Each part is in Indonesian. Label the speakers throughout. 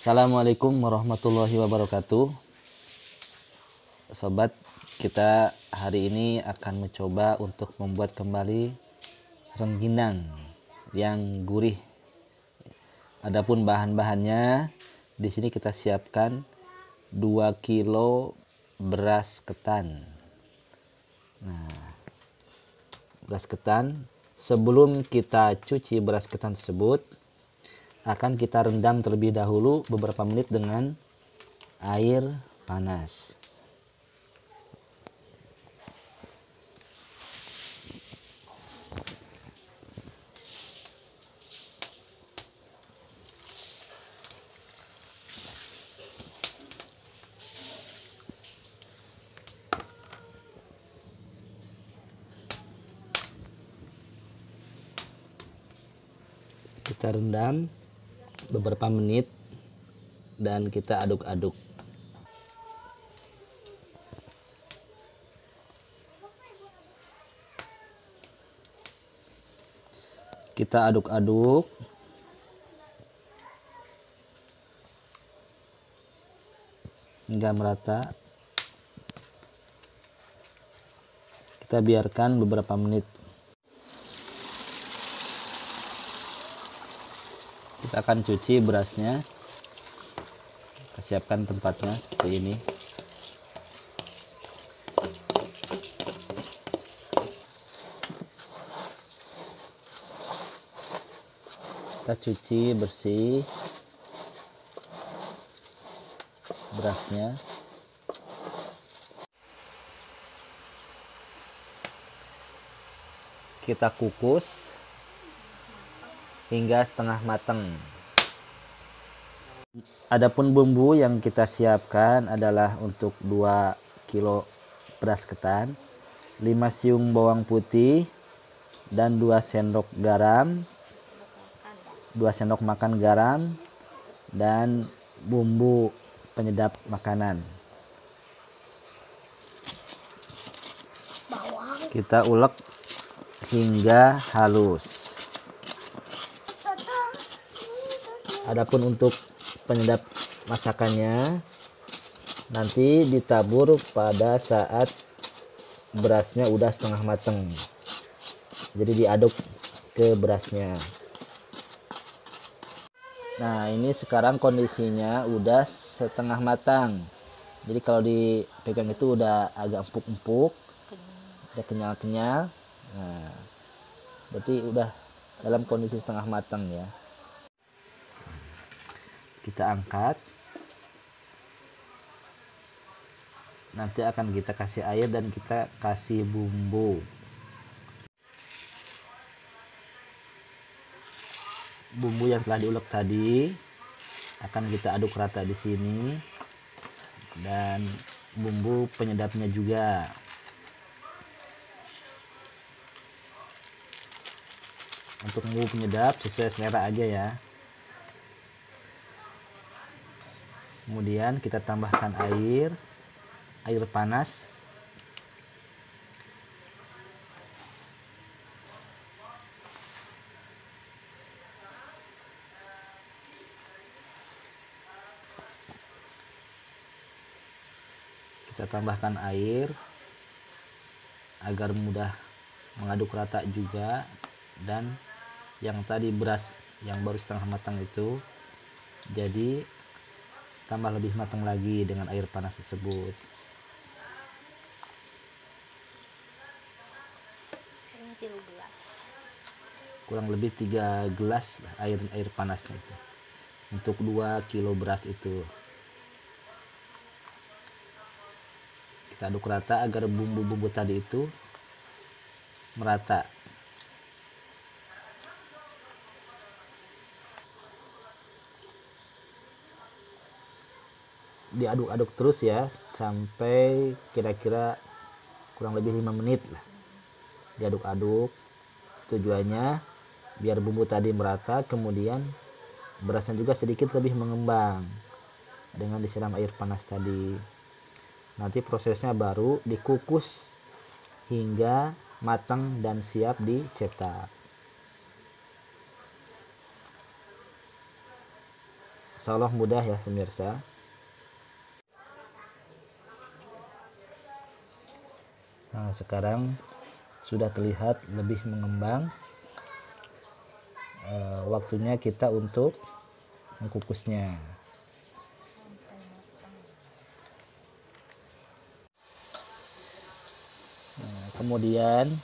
Speaker 1: Assalamualaikum warahmatullahi wabarakatuh. Sobat, kita hari ini akan mencoba untuk membuat kembali rengginang yang gurih. Adapun bahan-bahannya, di sini kita siapkan 2 kilo beras ketan. Beras ketan, sebelum kita cuci beras ketan tersebut, akan kita rendam terlebih dahulu beberapa menit dengan air panas. Kita rendam beberapa menit dan kita aduk-aduk. Kita aduk-aduk hingga merata. Kita biarkan beberapa menit. Kita akan cuci berasnya. Kita siapkan tempatnya seperti ini. Kita cuci bersih berasnya. Kita kukus hingga setengah matang. Adapun bumbu yang kita siapkan adalah untuk 2 kilo beras ketan, 5 siung bawang putih dan 2 sendok garam, 2 sendok makan garam dan bumbu penyedap makanan. Kita ulek hingga halus. Adapun untuk penyedap masakannya nanti ditabur pada saat berasnya udah setengah matang. Jadi diaduk ke berasnya. Nah, ini sekarang kondisinya udah setengah matang. Jadi kalau dipegang itu udah agak empuk-empuk, udah kenyal-kenyal. Nah, berarti udah dalam kondisi setengah matang ya. Kita angkat. Nanti akan kita kasih air dan kita kasih bumbu. Bumbu yang telah diulek tadi akan kita aduk rata di sini, dan bumbu penyedapnya juga. Untuk bumbu penyedap sesuai selera aja ya. Kemudian kita tambahkan air panas. Kita tambahkan air agar mudah mengaduk rata juga, dan yang tadi beras yang baru setengah matang itu jadi tambah lebih matang lagi dengan air panas tersebut. Kurang lebih 3 gelas air panas itu untuk 2 kilo beras itu. Kita aduk rata agar bumbu-bumbu tadi itu merata. Diaduk-aduk terus ya sampai kira-kira kurang lebih 5 menit lah. Diaduk-aduk, tujuannya biar bumbu tadi merata, kemudian berasnya juga sedikit lebih mengembang dengan disiram air panas tadi. Nanti prosesnya baru dikukus hingga matang dan siap dicetak. Insya Allah mudah ya pemirsa. Nah, sekarang sudah terlihat lebih mengembang. Waktunya kita untuk mengukusnya. Nah, kemudian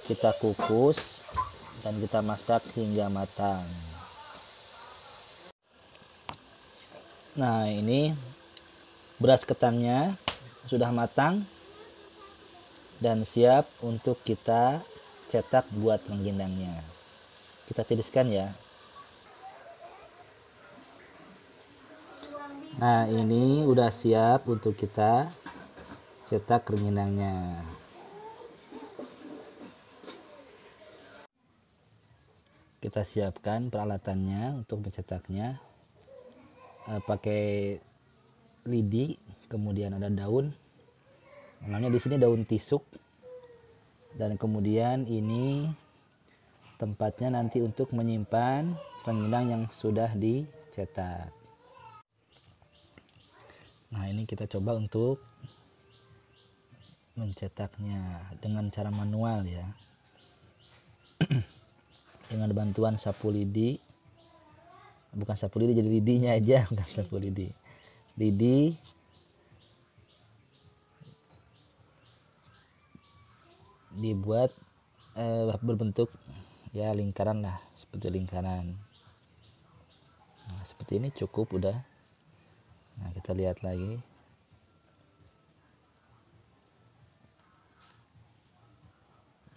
Speaker 1: kita kukus dan kita masak hingga matang. Nah, ini beras ketannya sudah matang dan siap untuk kita cetak buat rengginangnya. Kita tiriskan ya. Nah, ini udah siap untuk kita cetak rengginangnya. Kita siapkan peralatannya untuk mencetaknya. Pakai lidi, kemudian ada daun. Namanya di sini daun tisuk. Dan kemudian ini tempatnya nanti untuk menyimpan rengginang yang sudah dicetak. Nah, ini kita coba untuk mencetaknya dengan cara manual ya. Dengan bantuan sapu lidi. Bukan sapu lidi, jadi lidinya aja, bukan sapu lidi. Lidi dibuat berbentuk ya lingkaran lah, seperti lingkaran. Nah, seperti ini cukup udah. Nah, kita lihat lagi.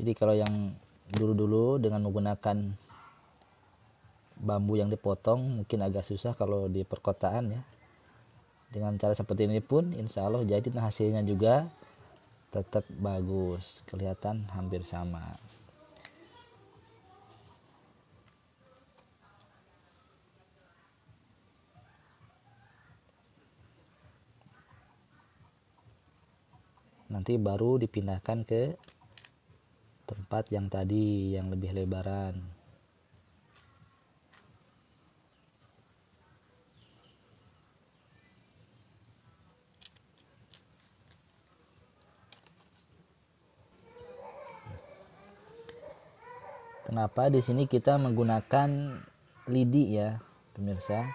Speaker 1: Jadi kalau yang dulu-dulu dengan menggunakan bambu yang dipotong mungkin agak susah kalau di perkotaan ya. Dengan cara seperti ini pun insya Allah jadi hasilnya juga tetap bagus, kelihatan hampir sama. Nanti baru dipindahkan ke tempat yang tadi yang lebih lebaran. Kenapa di sini kita menggunakan lidi ya, pemirsa?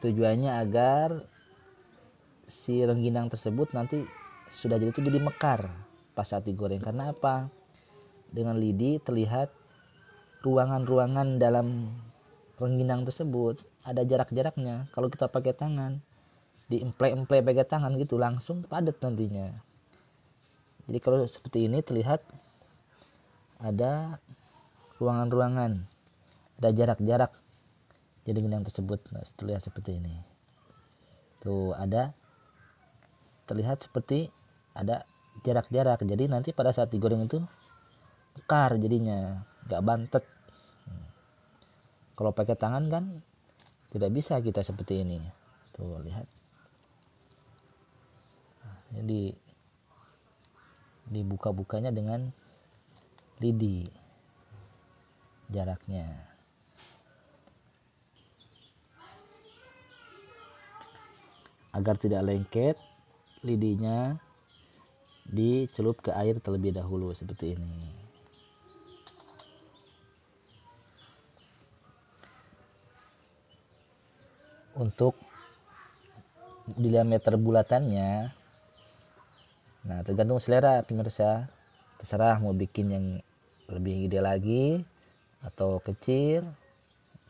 Speaker 1: Tujuannya agar si rengginang tersebut nanti sudah jadi mekar pas saat digoreng. Karena apa? Dengan lidi terlihat ruangan-ruangan dalam rengginang tersebut ada jarak-jaraknya. Kalau kita pakai tangan, diemplek-emplek pakai tangan gitu langsung padat nantinya. Jadi kalau seperti ini terlihat ada ruangan-ruangan, ada jarak-jarak jadi rengginang tersebut. Nah, terlihat seperti ini. Tuh ada terlihat seperti ada jarak-jarak. Jadi nanti pada saat digoreng itu mekar jadinya, nggak bantet. Kalau pakai tangan kan tidak bisa kita seperti ini. Tuh lihat. Jadi dibuka-bukanya dengan lidi jaraknya. Agar tidak lengket, lidinya dicelup ke air terlebih dahulu seperti ini. Untuk diameter bulatannya, nah tergantung selera pemirsa. Terserah mau bikin yang lebih gede lagi atau kecil,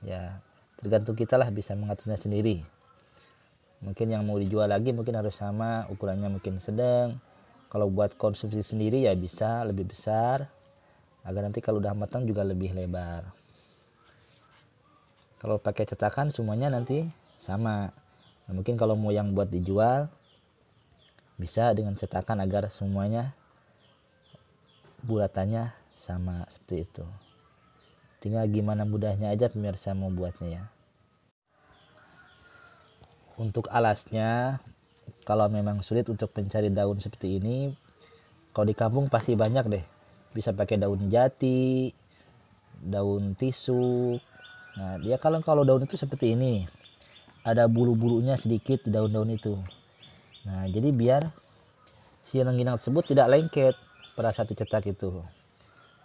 Speaker 1: ya tergantung kita lah bisa mengaturnya sendiri. Mungkin yang mau dijual lagi mungkin harus sama, ukurannya mungkin sedang. Kalau buat konsumsi sendiri ya bisa lebih besar, agar nanti kalau udah matang juga lebih lebar. Kalau pakai cetakan semuanya nanti sama. Nah, mungkin kalau mau yang buat dijual bisa dengan cetakan agar semuanya bulatannya sama seperti itu. Tinggal gimana mudahnya aja pemirsa mau buatnya ya. Untuk alasnya, kalau memang sulit untuk mencari daun seperti ini, kalau di kampung pasti banyak deh. Bisa pakai daun jati, daun tisuk. Nah, dia kalau daun itu seperti ini. ada bulu-bulunya sedikit di daun-daun itu. Nah, jadi biar si rengginang tersebut tidak lengket pada saat dicetak itu.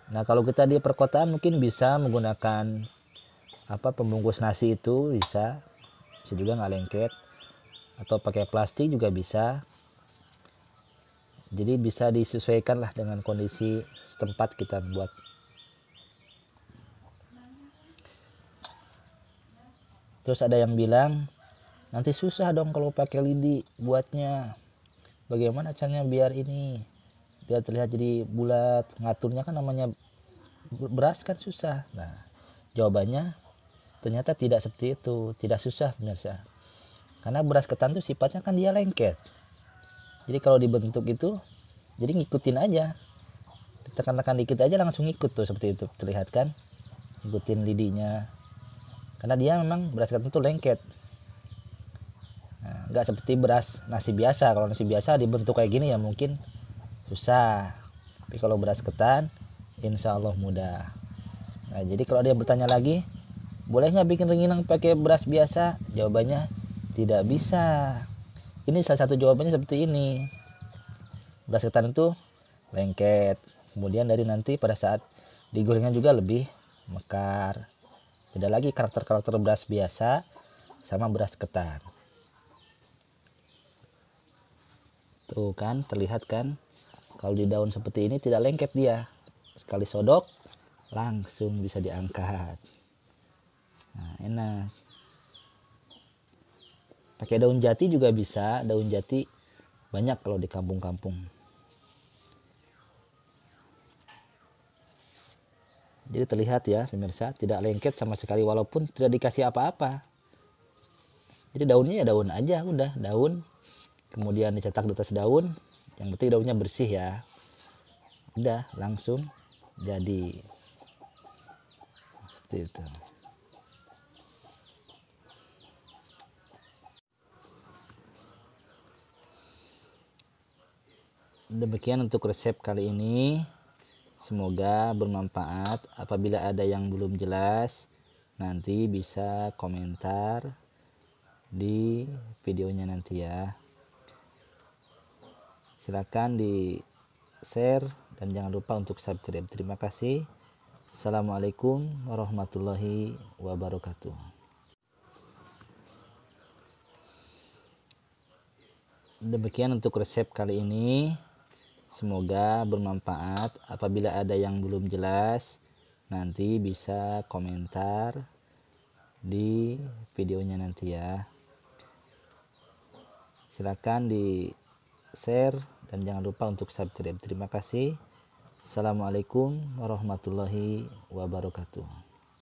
Speaker 1: Nah, kalau kita di perkotaan mungkin bisa menggunakan pembungkus nasi itu bisa juga nggak lengket, atau pakai plastik juga bisa. Jadi bisa disesuaikan lah dengan kondisi setempat kita buat. Terus ada yang bilang, nanti susah dong kalau pakai lidi buatnya. Bagaimana caranya biar terlihat jadi bulat, ngaturnya kan namanya beras kan susah. Nah, jawabannya ternyata tidak seperti itu, tidak susah pemirsa. Karena beras ketan itu sifatnya kan dia lengket. Jadi kalau dibentuk itu, jadi ngikutin aja. Tekan-tekan dikit aja langsung ikut tuh, seperti itu. Terlihat kan? Ngikutin lidinya. Karena dia memang beras ketan itu lengket. Nah, nggak seperti beras nasi biasa. Kalau nasi biasa dibentuk kayak gini ya mungkin susah. Tapi kalau beras ketan, insya Allah mudah. Nah, jadi kalau dia bertanya lagi, boleh nggak bikin rengginang pakai beras biasa? Jawabannya tidak bisa. Ini salah satu jawabannya seperti ini. Beras ketan itu lengket. Kemudian dari nanti pada saat digorengnya juga lebih mekar. Beda lagi karakter-karakter beras biasa sama beras ketan. Tuh kan, terlihat kan? Kalau di daun seperti ini tidak lengket dia. Sekali sodok langsung bisa diangkat. Nah, enak. Pakai daun jati juga bisa. Daun jati banyak kalau di kampung-kampung. Jadi terlihat ya pemirsa, tidak lengket sama sekali walaupun tidak dikasih apa-apa. Jadi daunnya ya daun aja, udah daun. Kemudian dicetak di atas daun. Yang penting daunnya bersih ya. Udah langsung jadi. Seperti itu. Demikian untuk resep kali ini. Semoga bermanfaat. Apabila ada yang belum jelas, nanti bisa komentar di videonya nanti ya. Silakan di share dan jangan lupa untuk subscribe. Terima kasih. Assalamualaikum warahmatullahi wabarakatuh. Demikian untuk resep kali ini. Semoga bermanfaat. Apabila ada yang belum jelas, nanti bisa komentar di videonya nanti ya. Silakan di share dan jangan lupa untuk subscribe. Terima kasih. Assalamualaikum warahmatullahi wabarakatuh.